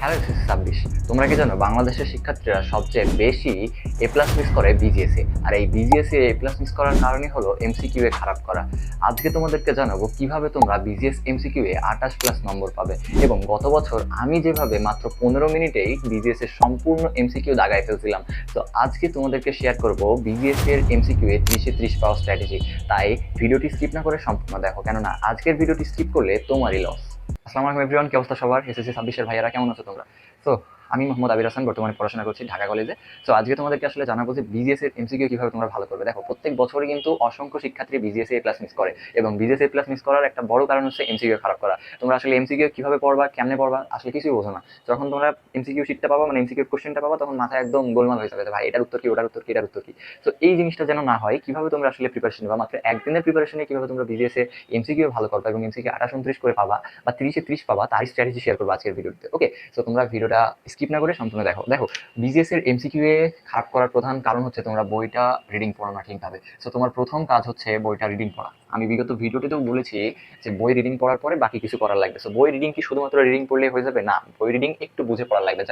Hello SSC 26। তোমরা কি জানো বাংলাদেশের শিক্ষার্থীরা সবচেয়ে বেশি এ প্লাস মিস করে বিজিএসএ, আর এই বিজিএসএ এ প্লাস মিস করার কারণই হলো এমসিকিউ এ খারাপ করা। আজকে তোমাদেরকে জানাবো কিভাবে তোমরা বিজিএস এমসিকিউ এ 28+ নম্বর পাবে। এবং গত বছর আমি যেভাবে মাত্র 15 মিনিটেই বিজিএস এর সম্পূর্ণ এমসিকিউ দাগায় ফেলছিলাম, তো আজকে তোমাদেরকে শেয়ার করব বিজিএস এর এমসিকিউ এ 30-30 পাওয়ার স্ট্র্যাটেজি। তাই ভিডিওটি স্কিপ না করে সম্পূর্ণ দেখো, কেননা আজকের ভিডিওটি স্কিপ করলে তোমারই লস। আসসালামু আলাইকুম এভরিওয়ান, কি অবস্থা সবার? এসএসসি 26-এর ভাইয়ারা কেমন আছো তোমরা? তো আমি মোহাম্মদ আবির হাসান, বর্তমানে পড়াশোনা করছি ঢাকা কলেজে। তো আজকে তোমাদেরকে আসলে জানাবো যে বিজিএস এর এমসিকিউ কিভাবে তোমরা ভালো করবে। দেখো, প্রত্যেক বছরই কিন্তু অসংখ্য শিক্ষার্থী বিজিএস এ প্লাস মিস করে, এবং বিজিএস এ প্লাস মিস করার একটা বড় কারণ হচ্ছে এমসিকিউ খারাপ করা। তোমরা আসলে এমসিকিউ কিভাবে পড়বা, কেমনে পড়বা, আসলে কিছুই বোঝো না। যখন তোমরা এমসিকিউ শিটটা পাবা, মানে এমসিকিউ কোশ্চেনটা পাবা, তখন মাথায় একদম গোলমাল হয়ে যাবে যে ভাই এটার উত্তর কি, ওটার উত্তর কি, এটার উত্তর কি। তো এই জিনিসটা যেন না হয়, কিভাবে তোমরা আসলে প্রিপারেশন নেবা, মাত্র একদিনের প্রিপারেশনে কিভাবে তোমরা বিজিএস এ এমসিকিউ ভালো করবা এবং এমসিকিউ 28-29 করে পাবা বা 30-30 পাবা, তার স্ট্র্যাটেজি শেয়ার করবো আজকের ভিডিওতে। ওকে, তো তোমরা ভিডিওটা স্কিপ না করে সম্পূর্ণ দেখো। দেখো, বিজিএস এর এমসিকিউ এ খারাপ করার প্রধান কারণ হচ্ছে তোমরা বইটা রিডিং পড়ো না ঠিকভাবে। সো তোমার প্রথম কাজ হচ্ছে বইটা রিডিং পড়া। আমি বিগত ভিডিওটিতেও বলেছি যে বই রিডিং পড়ার পরে বাকি কিছু করার লাগবে। সো বই রিডিং কি শুধুমাত্র রিডিং পড়লেই হয়ে যাবে? না, বই রিডিং একটু বুঝে পড়ার লাগবে।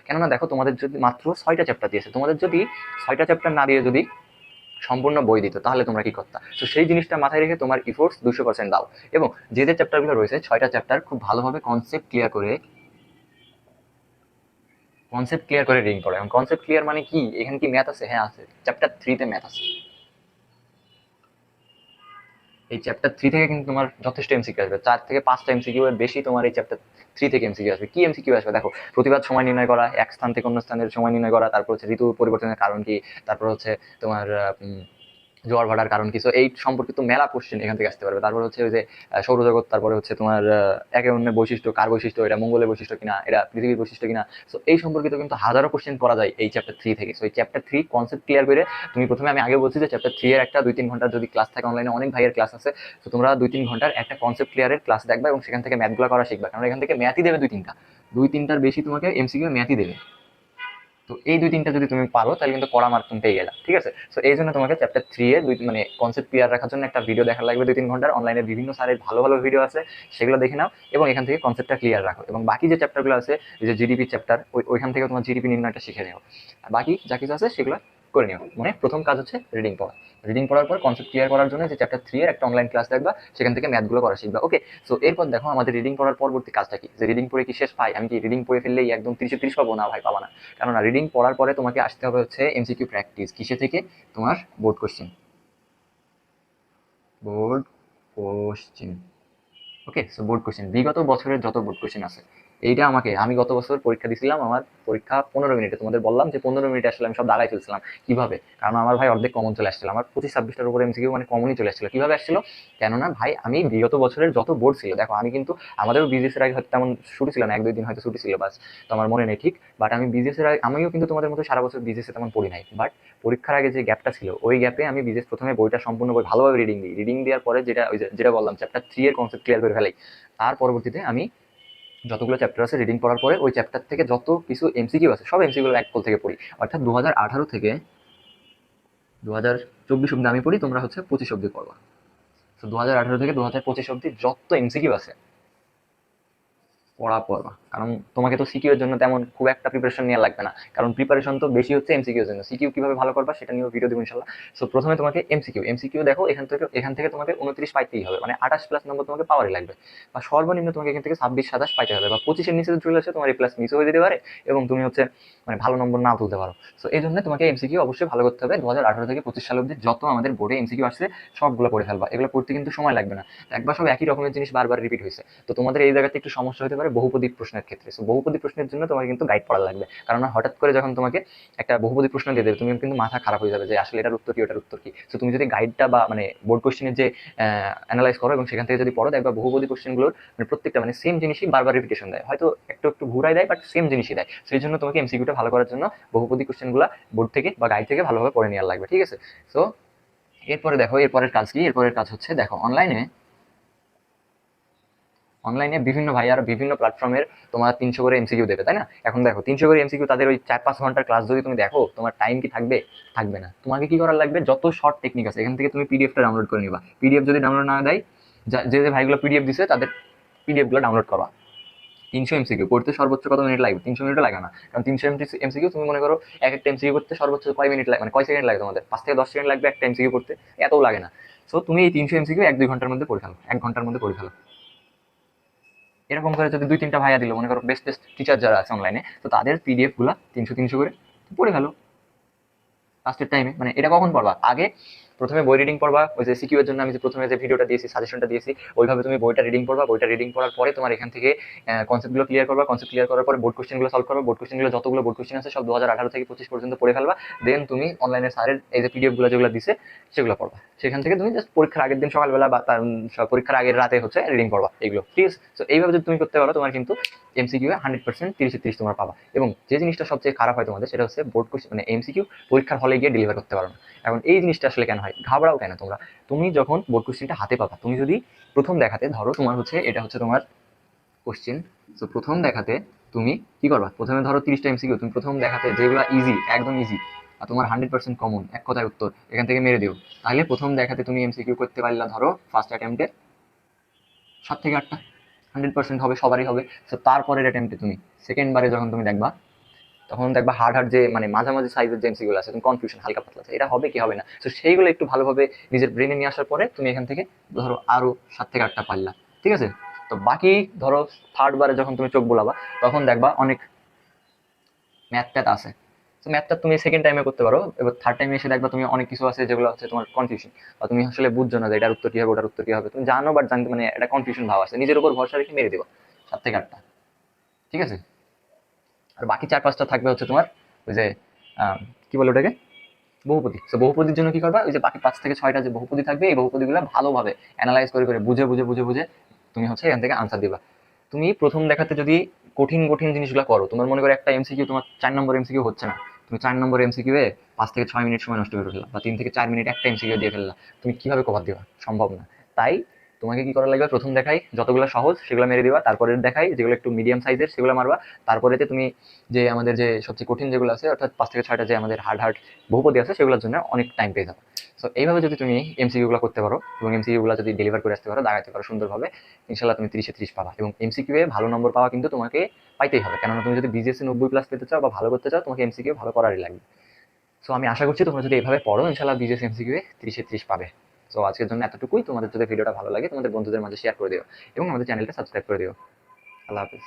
কেননা দেখো, তোমাদের যদি মাত্র 6টা চ্যাপ্টার দিয়েছে, তোমাদের যদি 6টা চ্যাপ্টার না দিয়ে যদি সম্পূর্ণ বই দিত, তাহলে তোমরা কি করতা? তো সেই জিনিসটা মাথায় রেখে তোমার ইফোর্টস 200% দাও, এবং যে যে চ্যাপ্টারগুলো রয়েছে 6টা চ্যাপ্টার খুব ভালোভাবে কনসেপ্ট ক্লিয়ার করে রিডিং করো। এবং কনসেপ্ট ক্লিয়ার মানে কি, এখানে কি ম্যাথ আছে? হ্যাঁ আছে, চ্যাপ্টার 3-তে ম্যাথ আছে। এই চ্যাপ্টার 3 থেকে কিন্তু তোমার যথেষ্ট এমসিকিউ আসবে, 4 থেকে 5টা এমসিকিউ এর বেশি তোমার এই চ্যাপ্টার 3 থেকে এমসিকিউ আসবে। কি এমসিকিউ আসবে? দেখো, প্রতিবাদ সময় নির্ণয় করা, এক স্থান থেকে অন্য স্থানের সময় নির্ণয় করা, তারপর হচ্ছে ঋতু পরিবর্তনের কারণ কি, তারপর হচ্ছে তোমার জোয়ার ভাটার কারণ কিছু, এই সম্পর্কিত মেলা কোশ্চেন এখান থেকে আসতে পারবে। তারপর হচ্ছে ওই যে সৌরজগৎ, তারপরে হচ্ছে তোমার একে অন্যের বৈশিষ্ট্য, কার বৈশিষ্ট্য, এটা মঙ্গলের বৈশিষ্ট্য কিনা, এটা পৃথিবীর বৈশিষ্ট্য কিনা। সো এই সম্পর্কিত কিন্তু হাজারো কোশ্চেন করা যায় এই চ্যাপ্টার 3 থেকে। সো এই চ্যাপ্টার 3 কনসেপ্ট ক্লিয়ার করে তুমি প্রথমে, আমি আগে বলছি যে চ্যাপ্টার 3 এর একটা 2-3 ঘন্টার যদি ক্লাস থাকে, অনলাইনে অনেক ভাইয়ের ক্লাস আছে, তো তোমরা 2-3 ঘন্টার একটা কনসেপ্ট ক্লিয়ারের ক্লাস দেখবা এবং সেখান থেকে ম্যাথগুলো করা শিখবা, কারণ এখান থেকে ম্যাথই দেবে 2-3টার বেশি তোমাকে এমসিকিউ ম্যাথই দেবে। তো এই 2-3টা যদি তুমি পারো, তাহলে কিন্তু কড়া মার্ক তুমি পেয়ে গেলা, ঠিক আছে? সো এই জন্য তোমাকে চ্যাপ্টার 3 এর মানে কনসেপ্ট ক্লিয়ার রাখার জন্য একটা ভিডিও দেখা লাগবে 2-3 ঘন্টার। অনলাইনে বিভিন্ন স্যারের ভালো ভালো ভিডিও আছে, সেগুলো দেখে নাও এবং এখান থেকে কনসেপ্টটা ক্লিয়ার রাখো। এবং বাকি যে চ্যাপ্টারগুলো আছে, এই যে জিডিপি চ্যাপ্টার, ওইখান থেকে তোমার জিডিপি নির্ণয়টা শিখে নিও। আর বাকি যা কিছু আছে সেগুলো করে নিও। মানে প্রথম কাজ হচ্ছে রিডিং পড়া। রিডিং পড়ার পর কনসেপ্ট ক্লিয়ার করার জন্য যে চ্যাপ্টার 3 এর একটা অনলাইন ক্লাস দেখবা, সেখান থেকে ম্যাথগুলো করা শিখবা। ওকে, সো এরপর দেখো আমাদের রিডিং পড়ার পরবর্তী কাজটা কি, যে রিডিং পড়ে কি শেষ? ভাই আমি কি রিডিং পড়ে ফেললেই একদম 30-30 পাবো? না ভাই, পাবা না। কেননা রিডিং পড়ার পরে তোমাকে আসতে হবে হচ্ছে এমসিকিউ প্র্যাকটিস। কিসে থেকে? তোমার board question. Board question okay, so board question, বিগত বছরের যত বোর্ড কোশ্চেন আছে, এইটা আমি গত বছর পরীক্ষা দিছিলাম। আমার পরীক্ষা 15 মিনিটে, তোমাদের বললাম যে 15 মিনিটে আসলে আমি সব দাগাই ফেলছিলাম। কিভাবে? কারণ আমার ভাই অর্ধেক কমন চলে আসছিল, আমার 25-26টার উপরে এমসিকিউ মানে কমনই চলে আসছিল। কিভাবে আসছিল? কেননা ভাই আমি বিগত বছরের যত বোর্ড ছিল, দেখো আমি কিন্তু, আমাদেরও বিজিএস এর আগে হয়তো তেমন ছুটি ছিল না, 1-2 দিন হয়তো ছুটি ছিল বাস, তো আমার মনে নেই ঠিক। বাট আমি বিজিএস এর আগে, আমিও কিন্তু তোমাদের মতো সারা বছর বিজিএস এ তেমন পড়ি নাই। বাট পরীক্ষার আগে যে গ্যাপটা ছিল, ওই গ্যাপে আমি বিজিএস প্রথমে বইটা সম্পূর্ণ বই ভালোভাবে রিডিং দিই। রিডিং দেওয়ার পরে যেটা, ওই যেটা বললাম, চ্যাপ্টার 3 এর কনসেপ্ট ক্লিয়ার করে ফেলাই। তার পরবর্তীতে আমি যতগুলো চ্যাপ্টার আছে রিডিং পড়ার পরে, ওই চ্যাপ্টার থেকে যত কিছু এমসিকিউ আছে সব এমসিকিউ এক কল থেকে পড়ি। অর্থাৎ 2018 থেকে 2024 অব্দি আমি পড়ি, তোমরা হচ্ছে 25 অব্দি পড়বা। তো 2018 থেকে 2025 অব্দি যত এমসিকিউ আছে পড়বা। কারণ তোমাকে তো সিকিউ এর জন্য তেমন খুব একটা প্রিপারেশন নেওয়া লাগবে না, কারণ প্রিপারেশন তো বেশি হচ্ছে এমসিকিউ এর জন্য। সিকিউ কিভাবে ভালো করবা সেটা নিয়েও ভিডিও দেবো ইনশাল্লাহ। সো প্রথমে তোমাকে এমসিকিউ দেখো, এখান থেকে তোমাকে 29 পাইতেই হবে, মানে 28+ নম্বর তোমাকে পাওয়ারই লাগবে। বা সর্বনিম্ন তোমাকে এখান থেকে 26-27 পাইতে হবে, বা 25-এর নিচে চলে আসে তোমার এ প্লাস মিস হয়ে যেতে পারে, এবং তুমি হচ্ছে মানে ভালো নম্বর নাও তুলতে পারো। সো এই জন্য তোমাকে এমসিকিউ অবশ্যই ভালো করতে হবে। 2018 থেকে 25 সাল অব্দি যত আমাদের বোর্ডে এমসিকিউ আসছে সবগুলো পড়ে ফেলবা। এগুলো পড়তে কিন্তু সময় লাগবে না, একবার সব একই রকমের জিনিস বারবার রিপিট হয়েছে। তো তোমাদের এই জায়গাতে একটু সমস্যা হতে পারে বহুপদী প্রশ্নের ক্ষেত্রে। সো বহুপদী প্রশ্নের জন্য তোমাকে কিন্তু গাইড পড়া লাগবে, কারণ হঠাৎ করে যখন তোমাকে একটা বহুপদী প্রশ্ন দিয়ে দেবে, তুমি কিন্তু মাথা খারাপ হয়ে যাবে যে আসলে এটার উত্তর কি, ওটার উত্তর কি। সো তুমি যদি গাইডটা বা মানে বোর্ড কোশ্চেনের যে অ্যানালাইজ করো এবং সেখান থেকে যদি পড়ো, দেখবা বহুপদী কোশ্চেনগুলোর মানে প্রত্যেকটা মানে সেম জিনিসই বারবার রিপিটেশন দেয়, হয়তো একটু একটু ঘুরাই দেয়, বাট সেম জিনিসই দেয়। সেই জন্য তোমাকে এমসিকিউটা ভালো করার জন্য বহুপদী কোশ্চেনগুলো বোর্ড থেকে বা গাইড থেকে ভালোভাবে পড়ে নেওয়ার লাগবে, ঠিক আছে? সো এরপরে দেখো, এরপরের কাজ কি? এরপরের কাজ হচ্ছে দেখো, অনলাইনে বিভিন্ন ভাইয়ারা বিভিন্ন প্ল্যাটফর্মের তোমার 300 করে এমসিকিউ দেবে, তাই না? এখন দেখো 300 করে এমসিকিউ, তাদের ওই 4-5 ঘন্টার ক্লাস যদি তুমি দেখো, তোমার টাইম কি থাকবে? থাকবে না। তোমাকে কি করার লাগবে? যত শর্ট টেকনিক আছে এখান থেকে তুমি পিডিএফটা ডাউনলোড করে নিবা। পিডিএফ যদি ডাউনলোড না দেয়, যে যে ভাইগুলো পিডিএফ দিছে তাদের পিডিএফ গুলো ডাউনলোড করবা। 300 এমসিকিউ পড়তে সর্বোচ্চ কত মিনিট লাগবে? 300 মিনিটও লাগে না, কারণ 300 এমসিকিউ তুমি মনে করো এক একটা এমসিকিউ করতে সর্বোচ্চ কয় মিনিট লাগে, মানে কয় সেকেন্ড লাগে তোমাদের? 5 থেকে 10 সেকেন্ড লাগবে একটা এমসিকিউ করতে, এতও লাগে না। সো তুমি এই 300 এমসিকিউ 1-2 ঘন্টার মধ্যে পড়ে ফেলো, 1 ঘন্টার মধ্যে পড়ে ফেলো। এরকম করে যদি 2-3টা ভাইয়া দিল, মনে করো বেস্ট বেস্ট টিচার যারা আছে অনলাইনে, তো তাদের পিডিএফ গুলা 300-300 করে পড়ে ফেলো লাস্টের টাইমে। মানে এটা কখন পড়বা? আগে প্রথমে বই রিডিং পড়বা, ওই যে সিকিউ এর জন্য আমি যে প্রথমে যে ভিডিওটা দিয়েছি, সাজেশনটা দিয়েছি, ওইভাবে তুমি বইটা রিডিং পড়বা। বইটা রিডিং পড়ার পরে তোমার এখান থেকে কনসেপ্টগুলো ক্লিয়ার করবা। কনসেপ্ট ক্লিয়ার করার পরে বোর্ড কোশ্চেনগুলো সলভ করবা। বোর্ড কোশ্চেনগুলো যতগুলো বোর্ড কোশ্চেন আছে সব 2018 থেকে 25 পর্যন্ত পড়ে ফেলবা। দেন তুমি অনলাইনে স্যারের এই যে পিডিএফ গুলো যেগুলো দিছে সেগুলো পড়বা। সেখান থেকে তুমি জাস্ট পরীক্ষার আগের দিন সকালবেলা বা তার পরীক্ষার আগের রাতে হচ্ছে রিডিং পড়বা এগুলো, ঠিক আছে? তো এইভাবে যদি তুমি করতে পারো, তোমার কিন্তু এমসিকিউ 100% 30-30 তোমার পাবা। এবং যে জিনিসটা সবচেয়ে খারাপ হয় তোমাদের, সেটা হচ্ছে বোর্ড কোশ্চেন মানে এমসিকিউ পরীক্ষার হলে গিয়ে ডেলিভার করতে পারো না। এখন এই জিনিসটা আসলে কেন হয়? ঘাবড়াও কেন তোমরা? তুমি যখন বোর্ড কোশ্চেনটা হাতে পাবা, তুমি যদি প্রথম দেখাতে ধরো তোমার হচ্ছে এটা হচ্ছে তোমার কোশ্চেন, তো প্রথম দেখাতে তুমি কি করবা? প্রথমে ধরো 30টা এমসিকিউ তুমি প্রথম দেখাতে যেগুলো ইজি, একদম ইজি, আর তোমার 100% কমন, এক কথায় উত্তর এখান থেকে মেরে দিও, তাহলে প্রথম দেখাতে তুমি এমসিকিউ করতে পারলা ধরো ফার্স্ট অ্যাটেম্পটে 7 থেকে 8টা, 100% হবে, সবারই হবে। তো তারপরের অ্যাটেম্পটে তুমি সেকেন্ড বারে যখন তুমি দেখবা, তখন দেখবা হার্ড হার্ড যে মানে মাঝামাঝি সাইজের যে এমসিকিউ আছে, তুমি কনফিউশন হালকা পাতলা আছে, এটা হবে কি হবে না, তো সেইগুলো একটু ভালোভাবে নিজের ব্রেনে নিয়ে আসার পরে তুমি এখান থেকে ধরো আরো 7 থেকে 8টা পারলা, ঠিক আছে? তো বাকি ধরো থার্ড বারে যখন তুমি চোখ বোলাবা, তখন দেখবা অনেক ম্যাথ ট্যাথ আছে। তো ম্যাথটা তুমি সেকেন্ড টাইমে করতে পারো, এবার থার্ড টাইমে এসে দেখবা তুমি অনেক কিছু আছে যেগুলো হচ্ছে তোমার কনফিউশন, বা তুমি আসলে বুঝছো না যে এটার উত্তর কি হবে, ওটার উত্তর কি হবে, তুমি জানো বাট জানতে মানে এটা কনফিউশন ভাব আছে, নিজের উপর ভরসা রেখে মেরে দেবা 7 থেকে 8টা, ঠিক আছে? আর বাকি 4-5টা থাকবে হচ্ছে তোমার ওই যে কি বলে ওটাকে, বহুপদী। তো বহুপদীর জন্য কি করবা? ওই যে বাকি 5 থেকে 6টা যে বহুপদী থাকবে, এই বহুপদীগুলো ভালোভাবে অ্যানালাইজ করে করে বুঝে বুঝে বুঝে বুঝে তুমি হচ্ছে এখান থেকে আনসার দিবা। তুমি প্রথম দেখাতে যদি কঠিন কঠিন জিনিসগুলো করো, তোমার মনে করো একটা এমসিকিউ তোমার 4 নম্বর এমসিকিউ হচ্ছে না, তুমি 4 নম্বর এমসিকিউ এ 5 থেকে 6 মিনিট সময় নষ্ট করে ফেললা, বা 3 থেকে 4 মিনিট একটা এমসিকিউ দিয়ে ফেললা, তুমি কিভাবে কভার দিবা? সম্ভব না। তাই তোমাকে কি করা লাগবে? প্রথম দেখাই যতগুলো সহজ সেগুলো মেরে দিবা, তারপরে দেখাই যেগুলো একটু মিডিয়াম সাইজের সেগুলো মারবা, তারপরেতে তুমি যে আমাদের যে সবচেয়ে কঠিন যেগুলো আছে, অর্থাৎ 5 থেকে 6টা যে আমাদের হার্ড হার্ড বহুপদী আছে, সেগুলোর জন্য অনেক টাইম পেয়ে যাবে। সো এইভাবে যদি তুমি এমসিকিউ গুলো করতে পারো এবং এমসিকিউ গুলো যদি ডেলিভার করে আসতে পারো, দাগাইতে পারো সুন্দরভাবে, ইনশাল্লাহ তুমি 30-30 পাবা। এবং এমসিকিউ এ ভালো নম্বর পাওয়া কিন্তু তোমাকে পাইতেই হবে, কেননা তুমি যদি বিজিএসসি 90+ পেতে চাও বা ভালো করতে চাও, তোমাকে এমসিকিউ ভালো করারই লাগবে। সো আমি আশা করছি তোমরা যদি এইভাবে পড়ো, ইনশাল্লাহ বিজিএস এমসিকিউ এ 30-30 পাবে। সো আজকের জন্য এতটুকুই। তোমাদের যদি ভিডিওটা ভালো লাগে তোমাদের বন্ধুদের মাঝে শেয়ার করে দিও এবং আমাদের চ্যানেলটা সাবস্ক্রাইব করে দিও। আল্লাহ হাফিজ।